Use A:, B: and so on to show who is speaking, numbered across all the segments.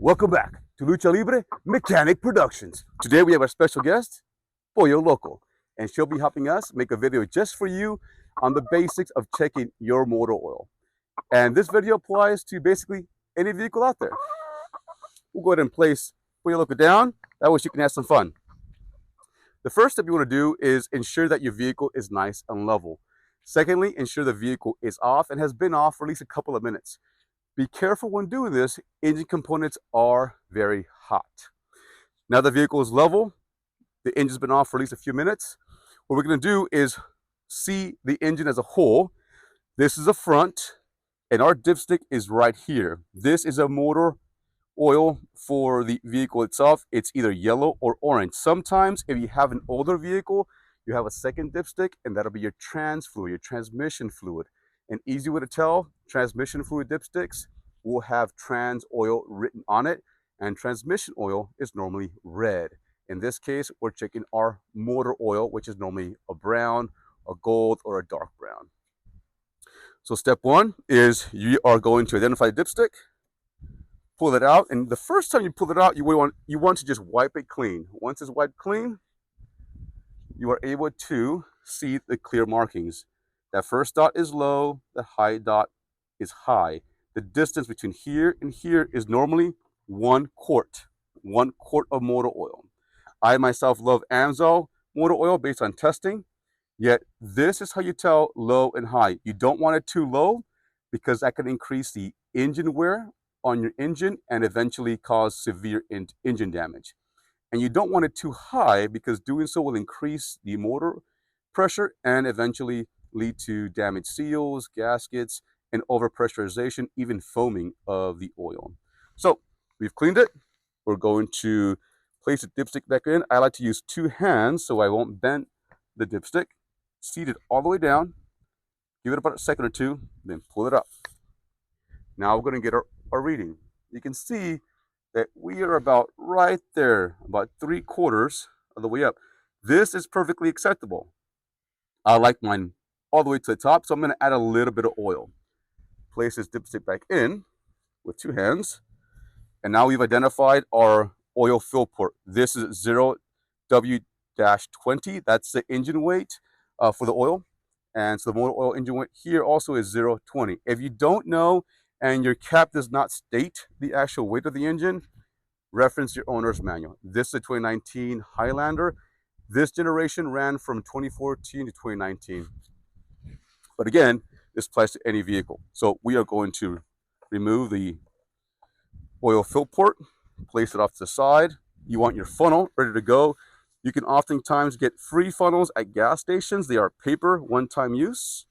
A: Welcome back to Lucha Libre Mechanic Productions. Today we have our special guest, Pollo Loco, and she'll be helping us make a video just for you on the basics of checking your motor oil. And this video applies to basically any vehicle out there. We'll go ahead and place Pollo Loco down. That way she can have some fun. The first step you want to do is ensure that your vehicle is nice and level. Secondly, ensure the vehicle is off and has been off for at least a couple of minutes. Be careful when doing this. Engine components are very hot. Now the vehicle is level, the engine's been off for at least a few minutes. What we're going to do is see the engine as a whole. This is the front, and our dipstick is right here. This is a motor oil for the vehicle itself. It's either yellow or orange. Sometimes if you have an older vehicle, you have a second dipstick, and that'll be your trans fluid, your transmission fluid. An easy way to tell, transmission fluid dipsticks will have trans oil written on it, and transmission oil is normally red. In this case, we're checking our motor oil, which is normally a brown, a gold, or a dark brown. So step one is you are going to identify the dipstick, pull it out, and the first time you pull it out, you want to just wipe it clean. Once it's wiped clean, you are able to see the clear markings. That first dot is low, the high dot is high. The distance between here and here is normally 1 quart of motor oil. I myself love AMSOIL motor oil based on testing, yet this is how you tell low and high. You don't want it too low because that can increase the engine wear on your engine and eventually cause severe engine damage. And you don't want it too high because doing so will increase the motor pressure and eventually lead to damaged seals, gaskets, and overpressurization, even foaming of the oil. So we've cleaned it. We're going to place the dipstick back in. I like to use 2 hands so I won't bend the dipstick. Seat it all the way down. Give it about a second or two, then pull it up. Now we're going to get our reading. You can see that we are about right there, about 3/4 of the way up. This is perfectly acceptable. I like mine all the way to the top, so I'm going to add a little bit of oil. Place this dipstick back in with 2 hands, and now we've identified our oil fill port. This is 0W-20. That's the engine weight for the oil, and so the motor oil engine weight here also is 0.20. If you don't know and your cap does not state the actual weight of the engine, reference your owner's manual. This is a 2019 Highlander. This generation ran from 2014 to 2019. But again, this applies to any vehicle. So we are going to remove the oil fill port, place it off to the side. You want your funnel ready to go. You can oftentimes get free funnels at gas stations. They are paper, one-time use.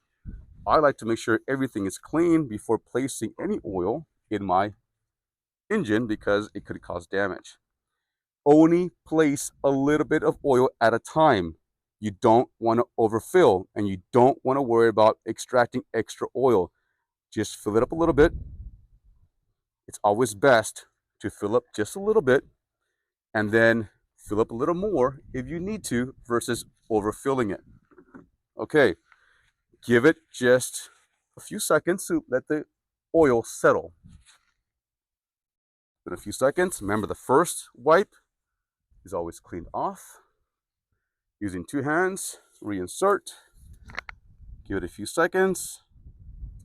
A: I like to make sure everything is clean before placing any oil in my engine because it could cause damage. Only place a little bit of oil at a time. You don't want to overfill, and you don't want to worry about extracting extra oil. Just fill it up a little bit. It's always best to fill up just a little bit and then fill up a little more if you need to versus overfilling it. Okay, give it just a few seconds to let the oil settle. In a few seconds, remember the first wipe is always cleaned off. Using 2 hands, reinsert, give it a few seconds.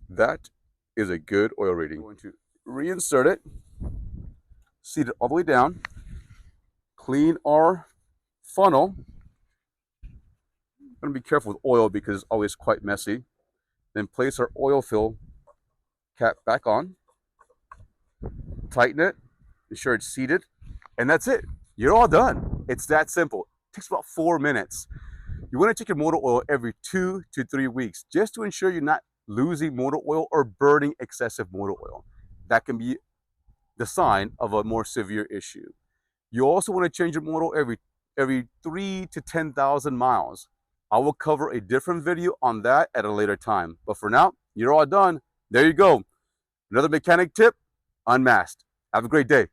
A: That is a good oil reading. I'm going to reinsert it, seat it all the way down, clean our funnel. I'm going to be careful with oil because it's always quite messy. Then place our oil fill cap back on, tighten it, ensure it's seated, and that's it. You're all done. It's that simple. It takes about 4 minutes. You want to check your motor oil every 2 to 3 weeks just to ensure you're not losing motor oil or burning excessive motor oil. That can be the sign of a more severe issue. You also want to change your motor oil every 3 to 10,000 miles. I will cover a different video on that at a later time. But for now, you're all done. There you go. Another mechanic tip, unmasked. Have a great day.